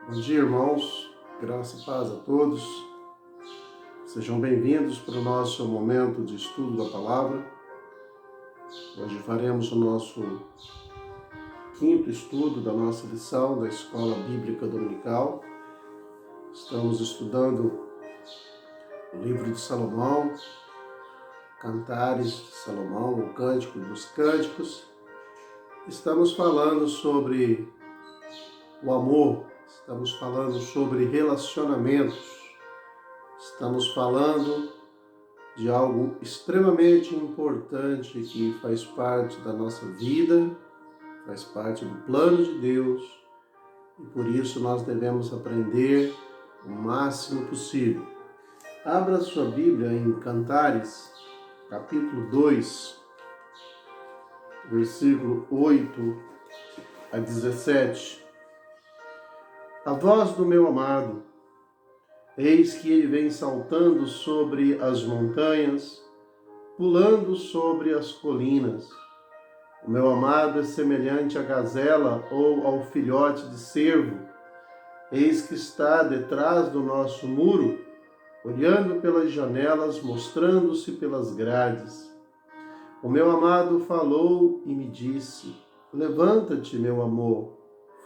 Bom dia, irmãos. Graça e paz a todos. Sejam bem-vindos para o nosso momento de estudo da palavra. Hoje faremos o nosso quinto estudo da nossa lição da Escola Bíblica Dominical. Estamos estudando o livro de Salomão, Cantares de Salomão, o Cântico dos Cânticos. Estamos falando sobre o amor, estamos falando sobre relacionamentos. Estamos falando de algo extremamente importante que faz parte da nossa vida, faz parte do plano de Deus e por isso nós devemos aprender o máximo possível. Abra sua Bíblia em Cantares, capítulo 2, versículo 8 a 17. A voz do meu amado, eis que ele vem saltando sobre as montanhas, pulando sobre as colinas. O meu amado é semelhante à gazela ou ao filhote de cervo. Eis que está detrás do nosso muro, olhando pelas janelas, mostrando-se pelas grades. O meu amado falou e me disse: levanta-te, meu amor,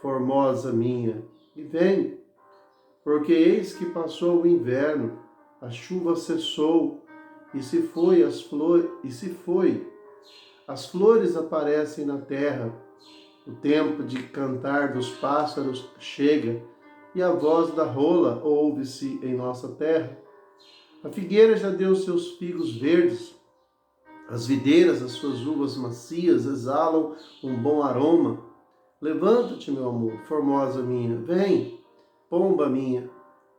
formosa minha, e vem. Porque eis que passou o inverno, a chuva cessou, e se foi as flores aparecem na terra, o tempo de cantar dos pássaros chega, e a voz da rola ouve-se em nossa terra. A figueira já deu seus figos verdes, as videiras, as suas uvas macias, exalam um bom aroma. Levanta-te, meu amor, formosa minha, vem. Pomba minha,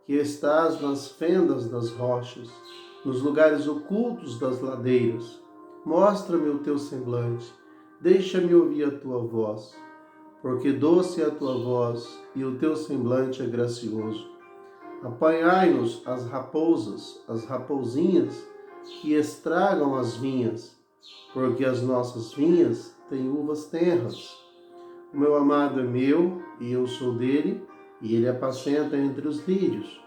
que estás nas fendas das rochas, nos lugares ocultos das ladeiras, mostra-me o teu semblante, deixa-me ouvir a tua voz, porque doce é a tua voz e o teu semblante é gracioso. Apanhai-nos as raposas, as raposinhas, que estragam as vinhas, porque as nossas vinhas têm uvas tenras. O meu amado é meu e eu sou dele, e ele apacenta entre os lírios,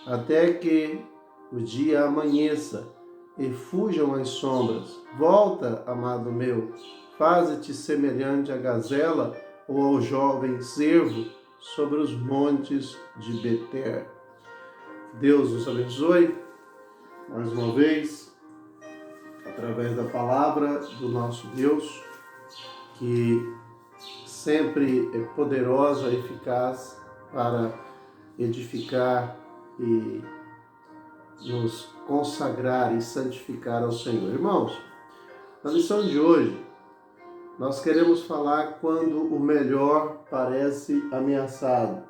até que o dia amanheça e fujam as sombras. Volta, amado meu, faze-te semelhante à gazela ou ao jovem cervo sobre os montes de Beter. Deus nos abençoe mais uma vez, através da palavra do nosso Deus, que sempre é poderosa e eficaz para edificar e nos consagrar e santificar ao Senhor. Irmãos, na lição de hoje, nós queremos falar quando o melhor parece ameaçado.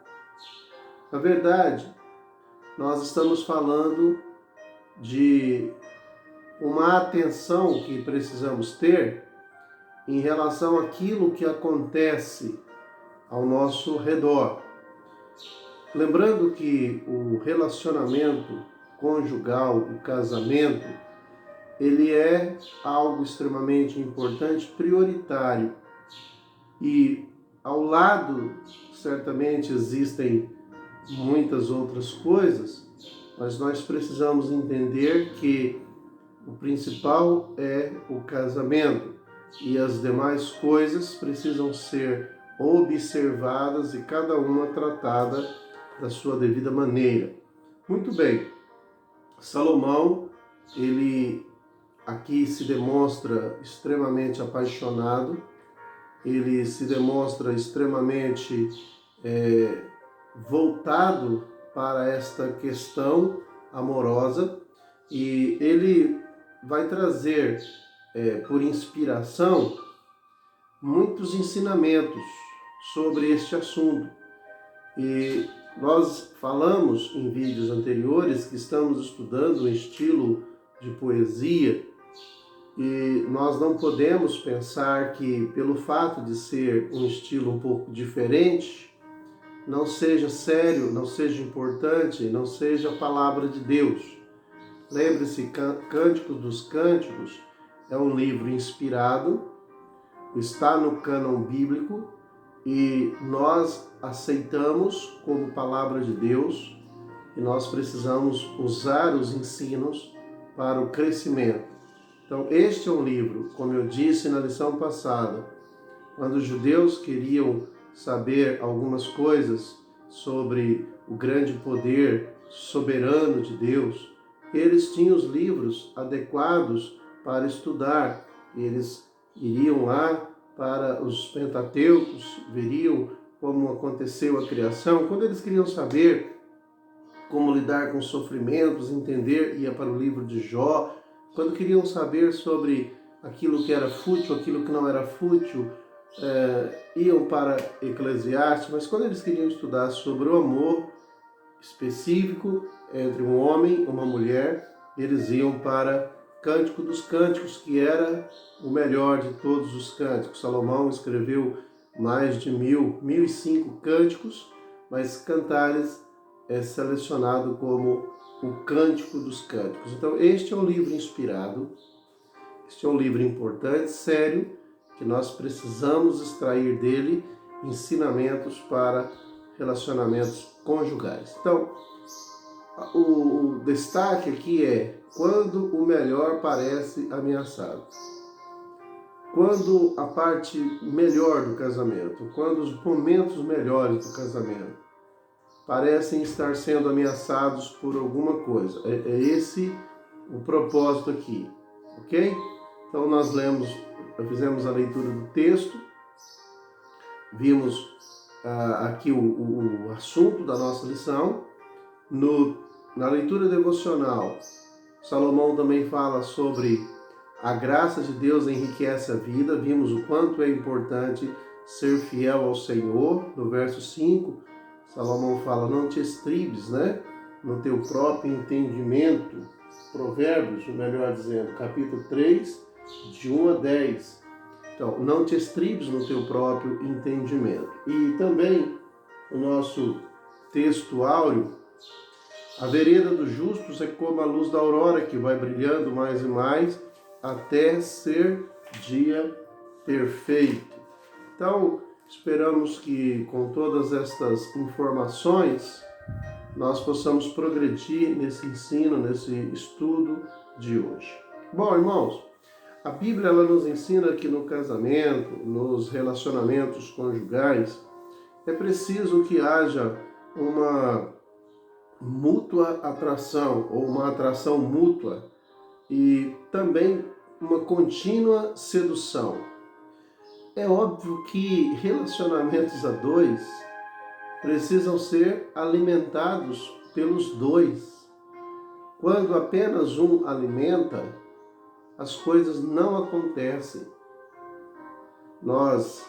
Na verdade, nós estamos falando de uma atenção que precisamos ter em relação àquilo que acontece ao nosso redor. Lembrando que o relacionamento conjugal, o casamento, ele é algo extremamente importante, prioritário. E ao lado, certamente existem muitas outras coisas, mas nós precisamos entender que o principal é o casamento e as demais coisas precisam ser observadas e cada uma tratada da sua devida maneira. Muito bem, Salomão, ele aqui se demonstra extremamente apaixonado, ele se demonstra extremamente voltado para esta questão amorosa e ele vai trazer por inspiração muitos ensinamentos sobre este assunto. E nós falamos em vídeos anteriores que estamos estudando um estilo de poesia e nós não podemos pensar que pelo fato de ser um estilo um pouco diferente, não seja sério, não seja importante, não seja a palavra de Deus. Lembre-se, Cântico dos Cânticos é um livro inspirado, está no cânon bíblico e nós aceitamos como palavra de Deus e nós precisamos usar os ensinos para o crescimento. Então, este é um livro, como eu disse na lição passada, quando os judeus queriam saber algumas coisas sobre o grande poder soberano de Deus, eles tinham os livros adequados para estudar. Eles iriam lá para os Pentateucos, veriam como aconteceu a criação. Quando eles queriam saber como lidar com sofrimentos, entender, ia para o livro de Jó. Quando queriam saber sobre aquilo que era fútil, aquilo que não era fútil, iam para Eclesiastes. Mas quando eles queriam estudar sobre o amor específico entre um homem e uma mulher, eles iam para Cântico dos Cânticos, que era o melhor de todos os cânticos. Salomão escreveu mais de 1005 cânticos, mas Cantares é selecionado como o Cântico dos Cânticos. Então, este é um livro inspirado, este é um livro importante, sério, que nós precisamos extrair dele ensinamentos para relacionamentos conjugais. Então, o destaque aqui é quando o melhor parece ameaçado. Quando a parte melhor do casamento, quando os momentos melhores do casamento parecem estar sendo ameaçados por alguma coisa. É esse o propósito aqui, ok? Então nós fizemos a leitura do texto, vimos aqui o assunto da nossa lição. Na leitura devocional, Salomão também fala sobre a graça de Deus enriquece a vida. Vimos o quanto é importante ser fiel ao Senhor. No verso 5, Salomão fala, não te estribes, no teu próprio entendimento. Provérbios, melhor dizendo, capítulo 3, de 1 a 10. Então, não te estribes no teu próprio entendimento. E também o nosso texto áureo, a vereda dos justos é como a luz da aurora, que vai brilhando mais e mais até ser dia perfeito. Então, esperamos que com todas estas informações nós possamos progredir nesse ensino, nesse estudo de hoje. Bom, irmãos, a Bíblia ela nos ensina que no casamento, nos relacionamentos conjugais, é preciso que haja uma mútua atração ou uma atração mútua e também uma contínua sedução. É óbvio que relacionamentos a dois precisam ser alimentados pelos dois. Quando apenas um alimenta, as coisas não acontecem. Nós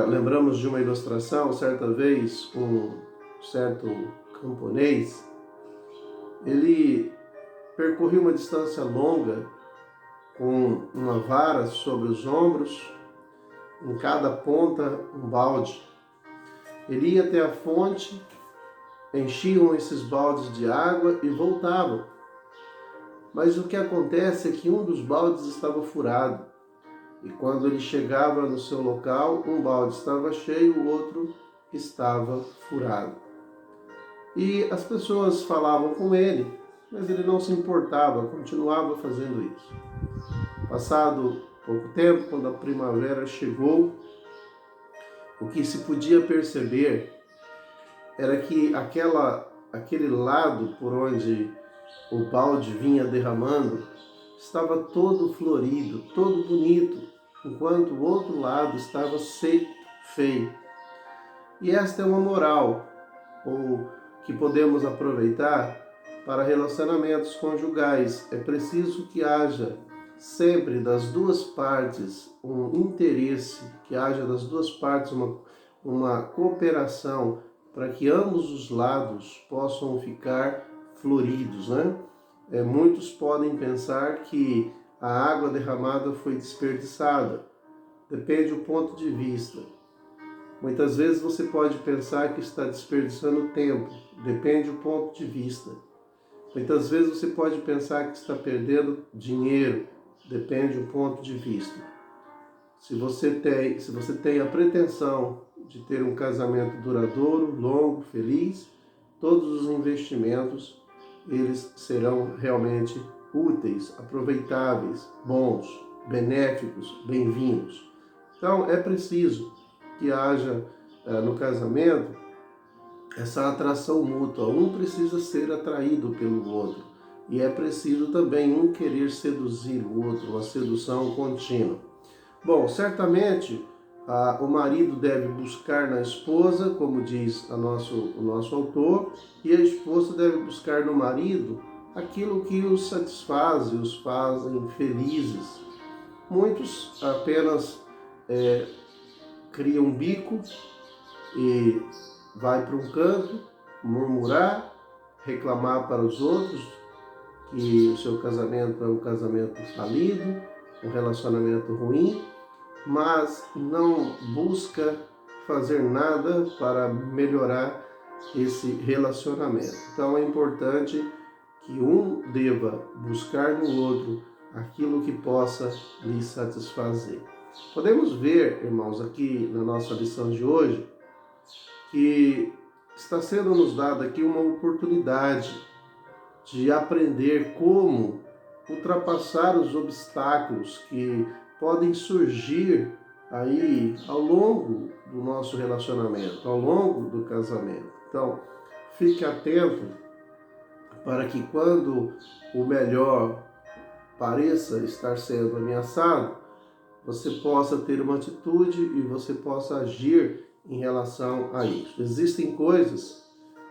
lembramos de uma ilustração, certa vez, um certo camponês, ele percorreu uma distância longa com uma vara sobre os ombros, em cada ponta um balde. Ele ia até a fonte, enchiam esses baldes de água e voltavam. Mas o que acontece é que um dos baldes estava furado. E quando ele chegava no seu local, um balde estava cheio, o outro estava furado. E as pessoas falavam com ele, mas ele não se importava, continuava fazendo isso. Passado pouco tempo, quando a primavera chegou, o que se podia perceber era que aquele lado por onde o balde vinha derramando estava todo florido, todo bonito, enquanto o outro lado estava seco, feio. E esta é uma moral, ou que podemos aproveitar para relacionamentos conjugais. É preciso que haja sempre das duas partes um interesse, que haja das duas partes uma cooperação para que ambos os lados possam ficar floridos, Muitos podem pensar que a água derramada foi desperdiçada. Depende do ponto de vista. Muitas vezes você pode pensar que está desperdiçando tempo. Depende do ponto de vista. Muitas vezes você pode pensar que está perdendo dinheiro. Depende do ponto de vista. Se você tem a pretensão de ter um casamento duradouro, longo, feliz, todos os investimentos, eles serão realmente úteis, aproveitáveis, bons, benéficos, bem-vindos. Então, é preciso que haja no casamento essa atração mútua. Um precisa ser atraído pelo outro. E é preciso também um querer seduzir o outro, uma sedução contínua. Bom, certamente o marido deve buscar na esposa, como diz o nosso autor, e a esposa deve buscar no marido aquilo que os satisfaz e os fazem felizes. Muitos apenas criam um bico e vai para um canto, murmurar, reclamar para os outros que o seu casamento é um casamento falido, um relacionamento ruim, mas não busca fazer nada para melhorar esse relacionamento. Então é importante que um deva buscar no outro aquilo que possa lhe satisfazer. Podemos ver, irmãos, aqui na nossa lição de hoje, que está sendo nos dada aqui uma oportunidade de aprender como ultrapassar os obstáculos que podem surgir aí ao longo do nosso relacionamento, ao longo do casamento. Então, fique atento para que quando o melhor pareça estar sendo ameaçado, você possa ter uma atitude e você possa agir em relação a isso. Existem coisas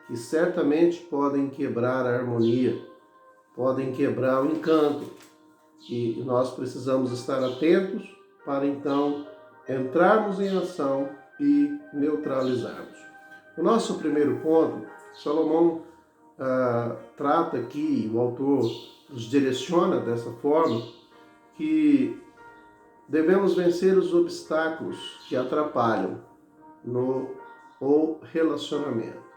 que certamente podem quebrar a harmonia, podem quebrar o encanto, e nós precisamos estar atentos para então entrarmos em ação e neutralizarmos. O nosso primeiro ponto, Salomão trata aqui, o autor nos direciona dessa forma, que devemos vencer os obstáculos que atrapalham no relacionamento.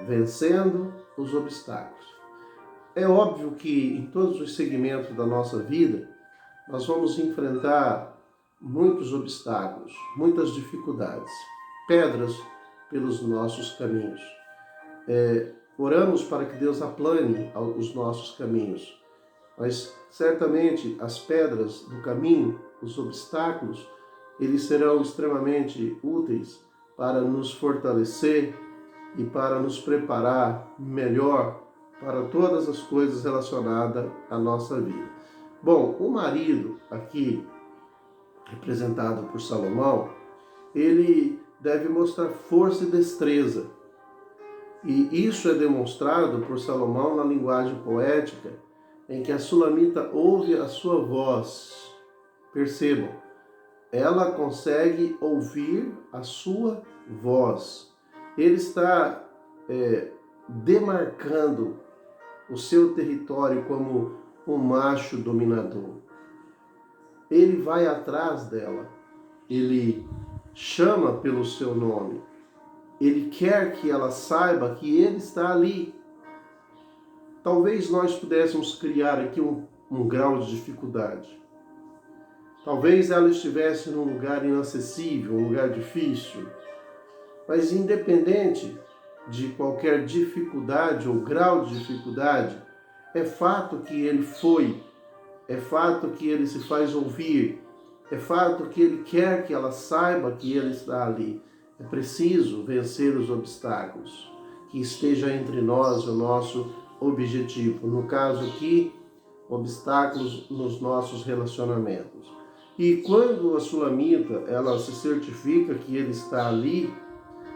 Vencendo os obstáculos. É óbvio que em todos os segmentos da nossa vida, nós vamos enfrentar muitos obstáculos, muitas dificuldades, pedras pelos nossos caminhos. Oramos para que Deus aplane os nossos caminhos, mas certamente as pedras do caminho, os obstáculos, eles serão extremamente úteis para nos fortalecer e para nos preparar melhor para todas as coisas relacionadas à nossa vida. Bom, o marido aqui, representado por Salomão, ele deve mostrar força e destreza. E isso é demonstrado por Salomão na linguagem poética, em que a sulamita ouve a sua voz. Percebam, ela consegue ouvir a sua voz. Ele está demarcando o seu território como um macho dominador. Ele vai atrás dela, ele chama pelo seu nome, ele quer que ela saiba que ele está ali. Talvez nós pudéssemos criar aqui um grau de dificuldade. Talvez ela estivesse num lugar inacessível, um lugar difícil. Mas independente de qualquer dificuldade ou grau de dificuldade, é fato que ele foi, é fato que ele se faz ouvir, é fato que ele quer que ela saiba que ele está ali. É preciso vencer os obstáculos, que esteja entre nós o nosso objetivo. No caso aqui, obstáculos nos nossos relacionamentos. E quando a sulamita, ela se certifica que ele está ali,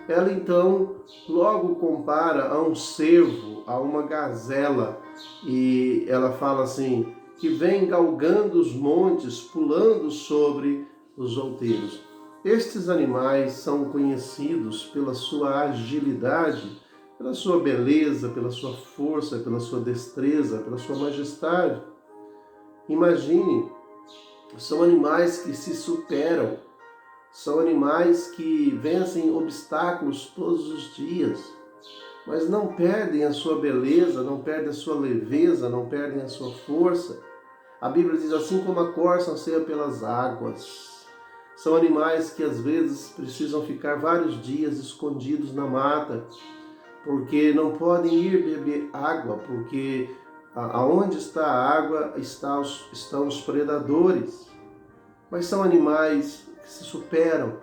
ela então logo compara a um cervo, a uma gazela, e ela fala assim, que vem galgando os montes, pulando sobre os outeiros. Estes animais são conhecidos pela sua agilidade, pela sua beleza, pela sua força, pela sua destreza, pela sua majestade. Imagine, são animais que se superam, são animais que vencem obstáculos todos os dias, mas não perdem a sua beleza, não perdem a sua leveza, não perdem a sua força. A Bíblia diz assim como a corça anseia pelas águas, São animais que às vezes precisam ficar vários dias escondidos na mata, porque não podem ir beber água, porque aonde está a água estão os predadores. Mas são animais que se superam.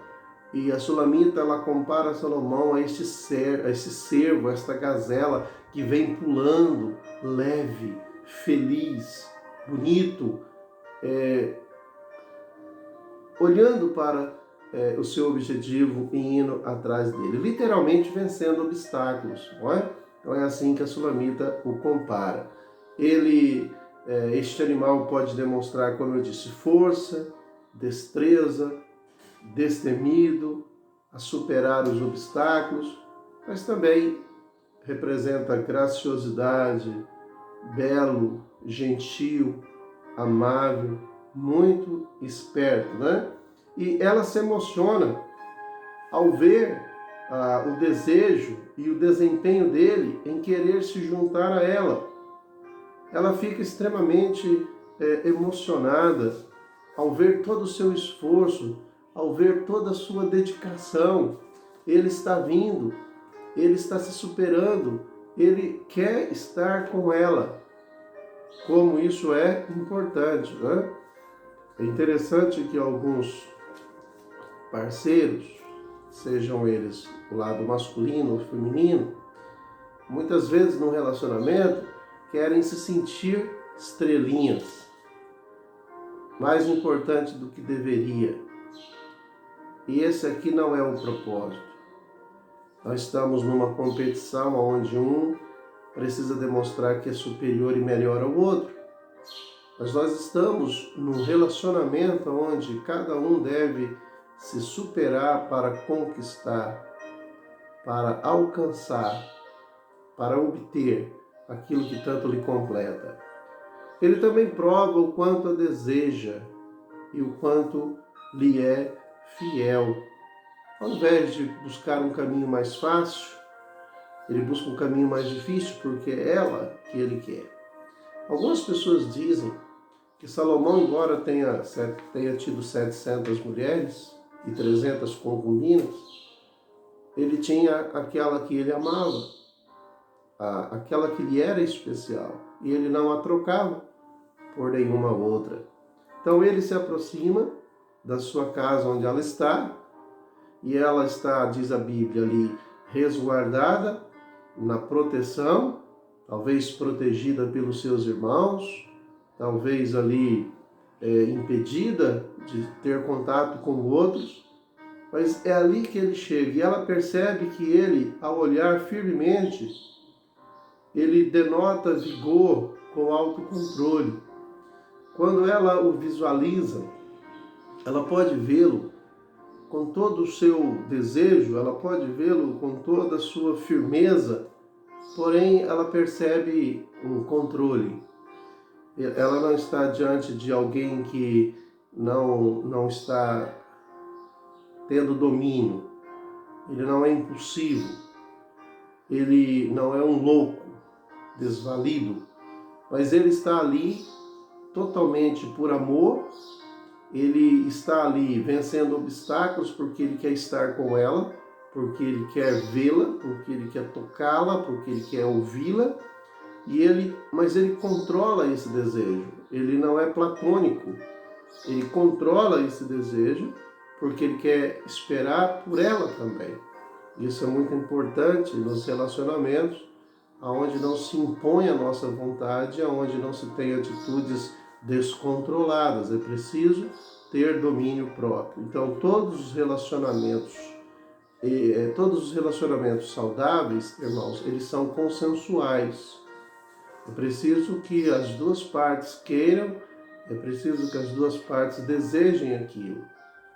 E a Sulamita, ela compara Salomão a este cervo, a esta gazela que vem pulando, leve, feliz, bonito, olhando para o seu objetivo e indo atrás dele, literalmente vencendo obstáculos, não é? Então é assim que a Sulamita o compara. Este animal pode demonstrar, como eu disse, força, destreza, destemido, a superar os obstáculos, mas também representa graciosidade, belo, gentil, amável, muito esperto, né? E ela se emociona ao ver o desejo e o desempenho dele em querer se juntar a ela. Ela fica extremamente emocionada ao ver todo o seu esforço, ao ver toda a sua dedicação. Ele está vindo, ele está se superando, ele quer estar com ela. Como isso é importante, né? É interessante que alguns parceiros, sejam eles o lado masculino ou feminino, muitas vezes no relacionamento querem se sentir estrelinhas, mais importante do que deveria. E esse aqui não é o propósito. Nós estamos numa competição onde um precisa demonstrar que é superior e melhor ao outro. Mas nós estamos num relacionamento onde cada um deve se superar para conquistar, para alcançar, para obter aquilo que tanto lhe completa. Ele também prova o quanto a deseja e o quanto lhe é fiel. Ao invés de buscar um caminho mais fácil, ele busca um caminho mais difícil porque é ela que ele quer. Algumas pessoas dizem que Salomão, embora tenha tido 700 mulheres e 300 concubinas, ele tinha aquela que ele amava, aquela que lhe era especial, e ele não a trocava por nenhuma outra. Então ele se aproxima da sua casa onde ela está, e ela está, diz a Bíblia ali, resguardada na proteção, talvez protegida pelos seus irmãos, talvez ali impedida de ter contato com outros, mas é ali que ele chega e ela percebe que ele, ao olhar firmemente, ele denota vigor com autocontrole. Quando ela o visualiza, ela pode vê-lo com todo o seu desejo, ela pode vê-lo com toda a sua firmeza, porém ela percebe um controle. Ela não está diante de alguém que não está tendo domínio. Ele não é impulsivo. Ele não é um louco, desvalido. Mas ele está ali totalmente por amor. Ele está ali vencendo obstáculos porque ele quer estar com ela, porque ele quer vê-la, porque ele quer tocá-la, porque ele quer ouvi-la. Mas ele controla esse desejo, ele não é platônico, ele controla esse desejo porque ele quer esperar por ela também. Isso é muito importante nos relacionamentos, onde não se impõe a nossa vontade, onde não se tem atitudes descontroladas, é preciso ter domínio próprio. Então todos os relacionamentos saudáveis, irmãos, eles são consensuais. É preciso que as duas partes queiram, é preciso que as duas partes desejem aquilo.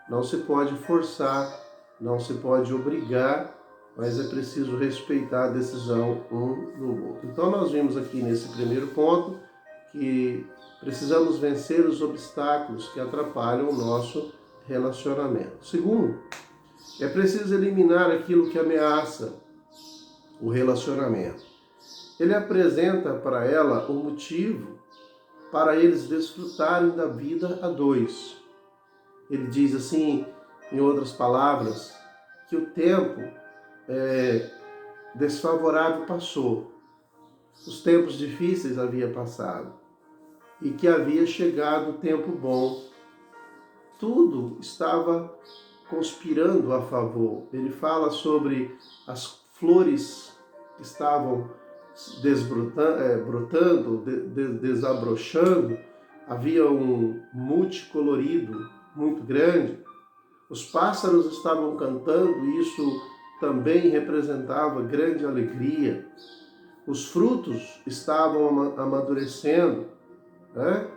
Não se pode forçar, não se pode obrigar, mas é preciso respeitar a decisão um do outro. Então nós vimos aqui nesse primeiro ponto que precisamos vencer os obstáculos que atrapalham o nosso relacionamento. Segundo, é preciso eliminar aquilo que ameaça o relacionamento. Ele apresenta para ela o motivo para eles desfrutarem da vida a dois. ele diz assim, em outras palavras, que o tempo desfavorável passou, os tempos difíceis haviam passado e que havia chegado o tempo bom. Tudo estava conspirando a favor. Ele fala sobre as flores que estavam brotando, desabrochando, havia um multicolorido muito grande, os pássaros estavam cantando, e isso também representava grande alegria, os frutos estavam amadurecendo, né?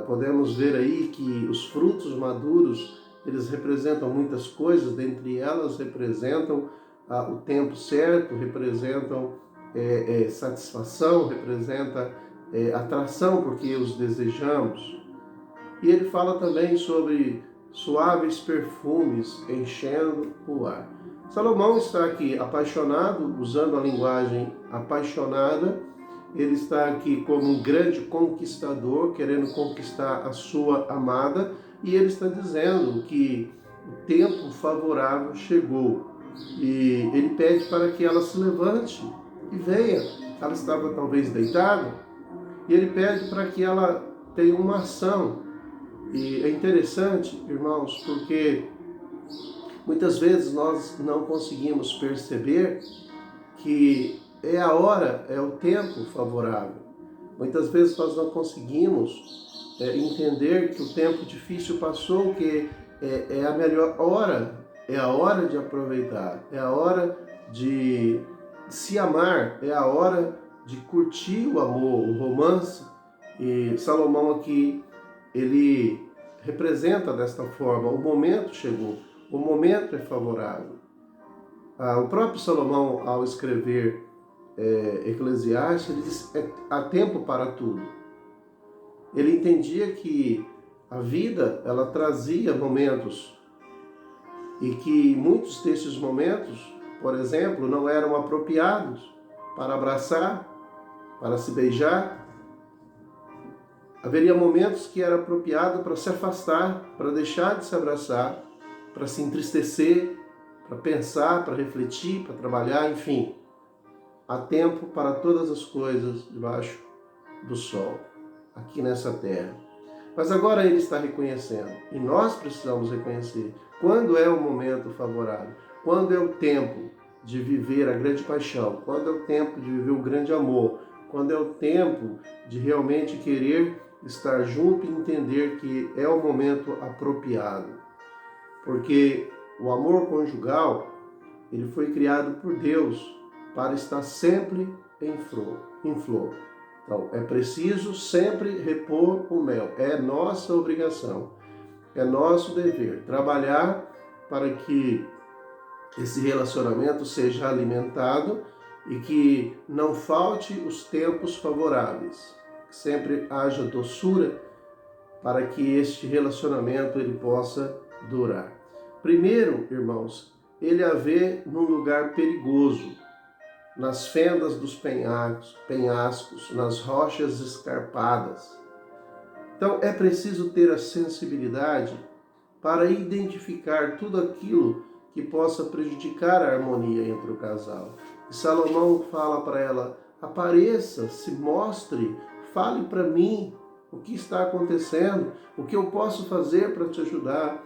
Podemos ver aí que os frutos maduros, eles representam muitas coisas, dentre elas representam o tempo certo, representam satisfação, representa atração, porque os desejamos. E ele fala também sobre suaves perfumes enchendo o ar. Salomão está aqui apaixonado, usando a linguagem apaixonada. Ele está aqui como um grande conquistador, querendo conquistar a sua amada, e ele está dizendo que o tempo favorável chegou. E ele pede para que ela se levante e venha. Ela estava talvez deitada, e ele pede para que ela tenha uma ação. E é interessante, irmãos, porque muitas vezes nós não conseguimos perceber que é a hora, é o tempo favorável. Muitas vezes nós não conseguimos entender que o tempo difícil passou, que é a melhor hora, é a hora de aproveitar, é a hora de se amar, é a hora de curtir o amor, o romance. E Salomão aqui, ele representa desta forma: o momento chegou, o momento é favorável. O próprio Salomão, ao escrever Eclesiastes, ele diz: há tempo para tudo. Ele entendia que a vida, ela trazia momentos, e que muitos desses momentos, por exemplo, não eram apropriados para abraçar, para se beijar. Haveria momentos que era apropriado para se afastar, para deixar de se abraçar, para se entristecer, para pensar, para refletir, para trabalhar, enfim. Há tempo para todas as coisas debaixo do sol, aqui nessa terra. Mas agora ele está reconhecendo, e nós precisamos reconhecer, quando é o momento favorável, quando é o tempo de viver a grande paixão, quando é o tempo de viver o grande amor, quando é o tempo de realmente querer estar junto e entender que é o momento apropriado. Porque o amor conjugal, ele foi criado por Deus para estar sempre em flor. Então, é preciso sempre repor o mel. É nossa obrigação, é nosso dever trabalhar para que esse relacionamento seja alimentado e que não falte os tempos favoráveis. Que sempre haja doçura para que este relacionamento ele possa durar. Primeiro, irmãos, ele a vê num lugar perigoso, nas fendas dos penhascos, nas rochas escarpadas. Então é preciso ter a sensibilidade para identificar tudo aquilo que possa prejudicar a harmonia entre o casal. E Salomão fala para ela: apareça, se mostre, fale para mim o que está acontecendo, o que eu posso fazer para te ajudar.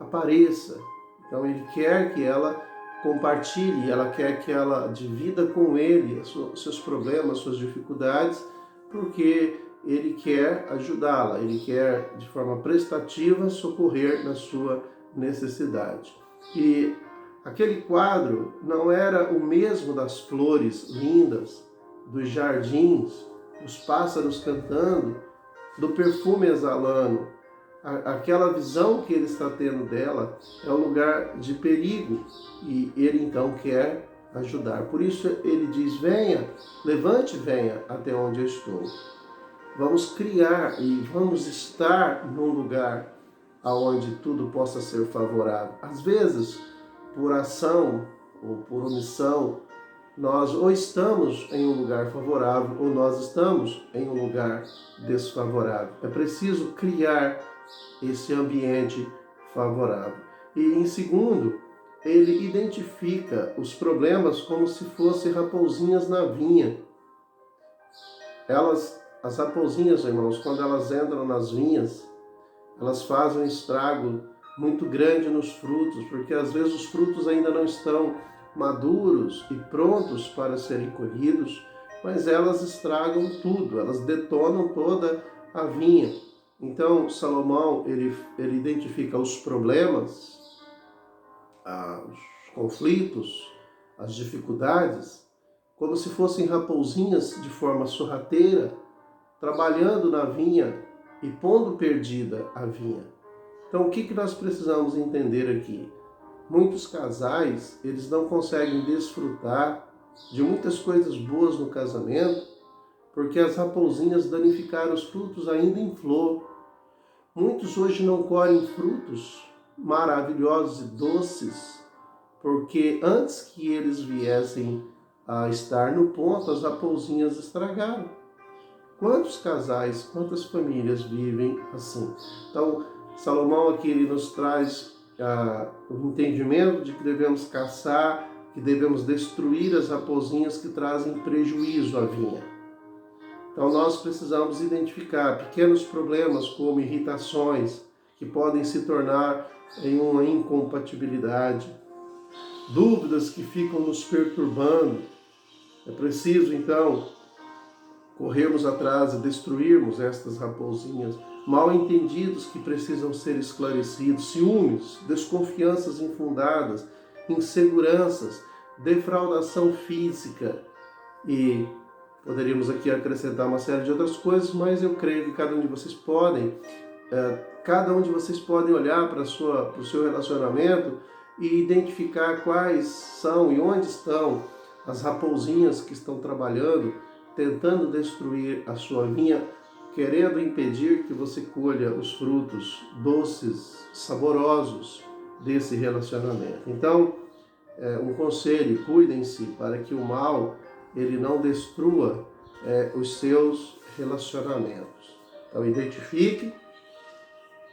Apareça. Então ele quer que ela compartilhe, ela quer que ela divida com ele os seus problemas, suas dificuldades, porque ele quer ajudá-la, ele quer de forma prestativa socorrer na sua necessidade. E aquele quadro não era o mesmo das flores lindas, dos jardins, dos pássaros cantando, do perfume exalando. Aquela visão que ele está tendo dela é um lugar de perigo, e ele então quer ajudar. Por isso ele diz: venha, levante, venha até onde eu estou. Vamos criar e vamos estar num lugar onde tudo possa ser favorável. Às vezes, por ação ou por omissão, nós ou estamos em um lugar favorável ou nós estamos em um lugar desfavorável. É preciso criar esse ambiente favorável. E em segundo, ele identifica os problemas como se fossem raposinhas na vinha. As raposinhas, irmãos, quando elas entram nas vinhas, elas fazem um estrago muito grande nos frutos, porque às vezes os frutos ainda não estão maduros e prontos para serem colhidos, mas elas estragam tudo, elas detonam toda a vinha. Então, Salomão, ele identifica os problemas, os conflitos, as dificuldades, como se fossem raposinhas de forma sorrateira, trabalhando na vinha e pondo perdida a vinha. Então, o que nós precisamos entender aqui? Muitos casais, eles não conseguem desfrutar de muitas coisas boas no casamento, porque as raposinhas danificaram os frutos ainda em flor. Muitos hoje não colhem frutos maravilhosos e doces, porque antes que eles viessem a estar no ponto, as raposinhas estragaram. Quantos casais, quantas famílias vivem assim? Então, Salomão aqui ele nos traz o entendimento de que devemos caçar, que devemos destruir as raposinhas que trazem prejuízo à vinha. Então nós precisamos identificar pequenos problemas como irritações que podem se tornar em uma incompatibilidade, dúvidas que ficam nos perturbando. É preciso então corrermos atrás e destruirmos estas raposinhas, mal entendidos que precisam ser esclarecidos, ciúmes, desconfianças infundadas, inseguranças, defraudação física e poderíamos aqui acrescentar uma série de outras coisas, mas eu creio que cada um de vocês podem olhar para o seu relacionamento e identificar quais são e onde estão as raposinhas que estão trabalhando, tentando destruir a sua vinha, querendo impedir que você colha os frutos doces, saborosos desse relacionamento. Então, um conselho, cuidem-se para que o mal ele não destrua os seus relacionamentos. Então, identifique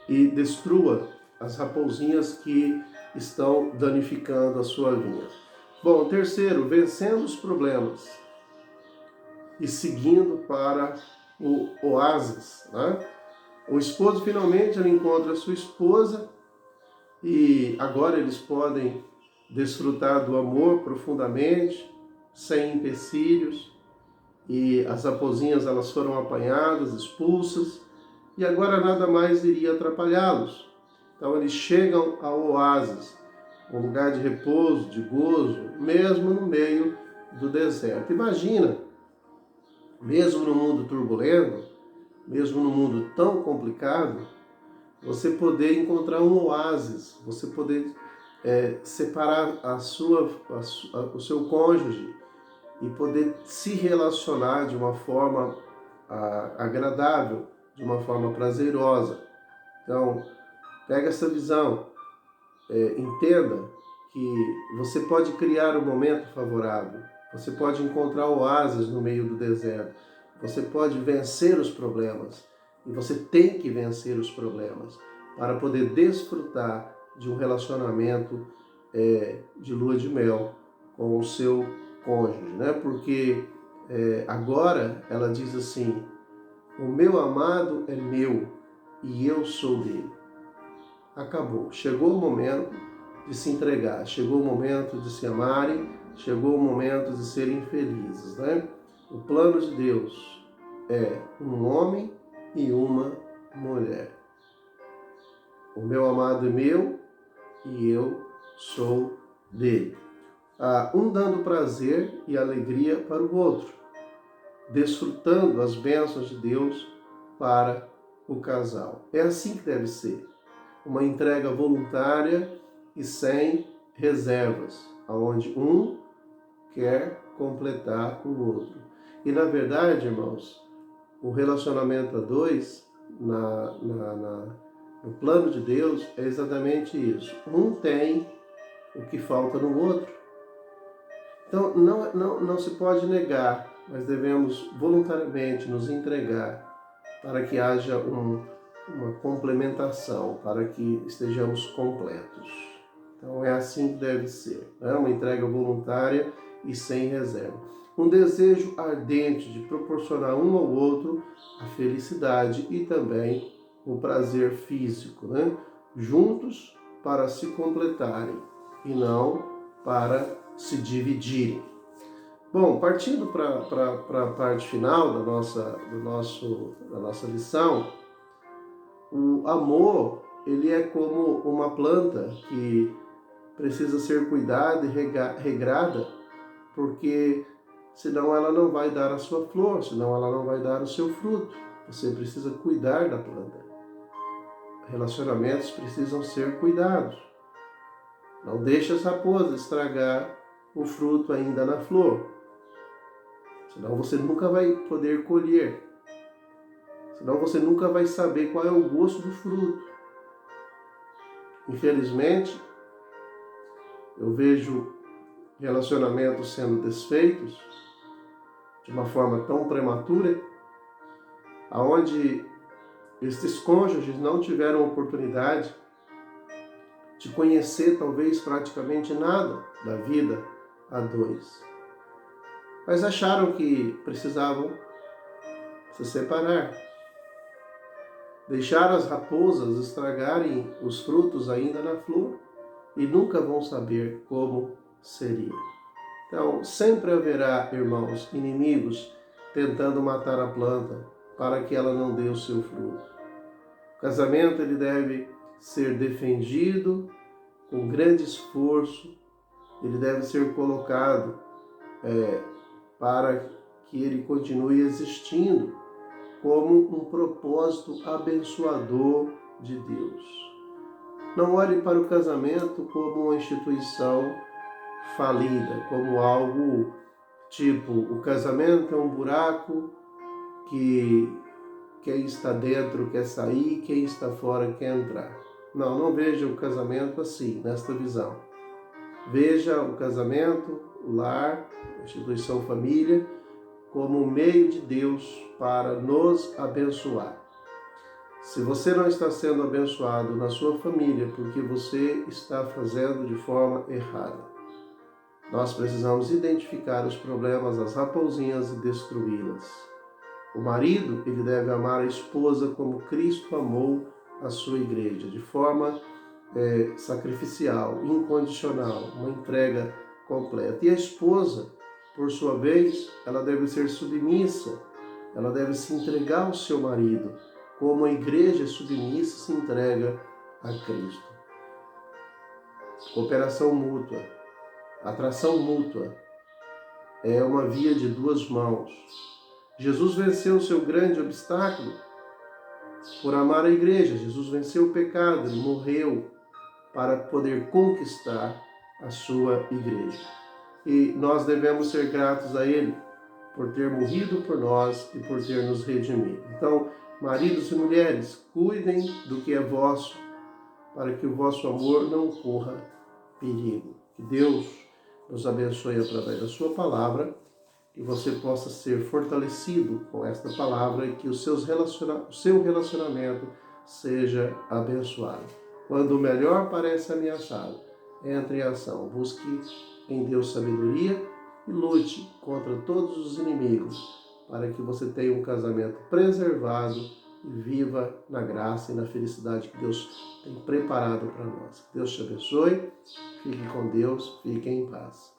e destrua as raposinhas que estão danificando a sua vinha. Bom, terceiro, vencendo os problemas e seguindo para o oásis, né? O esposo finalmente ele encontra a sua esposa e agora eles podem desfrutar do amor profundamente, sem empecilhos, e as raposinhas elas foram apanhadas, expulsas, e agora nada mais iria atrapalhá-los. Então eles chegam ao oásis, um lugar de repouso, de gozo, mesmo no meio do deserto. Imagina, mesmo no mundo turbulento, mesmo no mundo tão complicado, você poder encontrar um oásis, você poder separar o seu cônjuge e poder se relacionar de uma forma agradável, de uma forma prazerosa. Então, pega essa visão, entenda que você pode criar um momento favorável, você pode encontrar oásis no meio do deserto, você pode vencer os problemas, e você tem que vencer os problemas para poder desfrutar de um relacionamento de lua de mel com o seu cônjuge, né? Porque agora ela diz assim: o meu amado é meu e eu sou dele. Acabou, chegou o momento de se entregar, chegou o momento de se amarem, chegou o momento de serem felizes, né? O plano de Deus é um homem e uma mulher. O meu amado é meu e eu sou dele. Um dando prazer e alegria para o outro, desfrutando as bênçãos de Deus para o casal. É assim que deve ser. Uma entrega voluntária e sem reservas, onde um quer completar o outro. E na verdade, irmãos, o relacionamento a dois, no plano de Deus, é exatamente isso. Um tem o que falta no outro. Então, não se pode negar, mas devemos voluntariamente nos entregar para que haja uma complementação para que estejamos completos. Então é assim que deve ser, né? Uma entrega voluntária e sem reserva. Um desejo ardente de proporcionar um ao outro a felicidade e também o prazer físico, né? Juntos para se completarem e não para se dividirem. Bom, partindo para a parte final da nossa lição, o amor, ele é como uma planta que precisa ser cuidada e regrada, porque senão ela não vai dar a sua flor, senão ela não vai dar o seu fruto. Você precisa cuidar da planta. Relacionamentos precisam ser cuidados. Não deixe as raposas estragar o fruto ainda na flor, senão você nunca vai poder colher. Senão você nunca vai saber qual é o gosto do fruto. Infelizmente, eu vejo relacionamentos sendo desfeitos de uma forma tão prematura, aonde estes cônjuges não tiveram oportunidade de conhecer talvez praticamente nada da vida a dois. Mas acharam que precisavam se separar. Deixaram as raposas estragarem os frutos ainda na flor e nunca vão saber como seria. Então, sempre haverá, irmãos, inimigos tentando matar a planta para que ela não dê o seu fruto. O casamento ele deve ser defendido com grande esforço, ele deve ser colocado para que ele continue existindo como um propósito abençoador de Deus. Não olhe para o casamento como uma instituição falida, como algo tipo, o casamento é um buraco que quem está dentro quer sair, quem está fora quer entrar. Não veja o casamento assim, nesta visão. Veja o casamento, o lar, a instituição família, como um meio de Deus para nos abençoar. Se você não está sendo abençoado na sua família porque você está fazendo de forma errada, nós precisamos identificar os problemas, as raposinhas e destruí-las. O marido, ele deve amar a esposa como Cristo amou a sua igreja, de forma sacrificial, incondicional, uma entrega completa. E a esposa, por sua vez, ela deve ser submissa, ela deve se entregar ao seu marido, como a igreja submissa se entrega a Cristo. Cooperação mútua, atração mútua, é uma via de duas mãos. Jesus venceu o seu grande obstáculo por amar a igreja. Jesus venceu o pecado, ele morreu para poder conquistar a sua igreja. E nós devemos ser gratos a ele por ter morrido por nós e por ter nos redimido. Então, maridos e mulheres, cuidem do que é vosso, para que o vosso amor não corra perigo. Que Deus nos abençoe através da sua palavra, que você possa ser fortalecido com esta palavra e que o seu relacionamento seja abençoado. Quando o melhor parece ameaçado, entre em ação. Busque em Deus sabedoria e lute contra todos os inimigos para que você tenha um casamento preservado e viva na graça e na felicidade que Deus tem preparado para nós. Que Deus te abençoe, fique com Deus, fique em paz.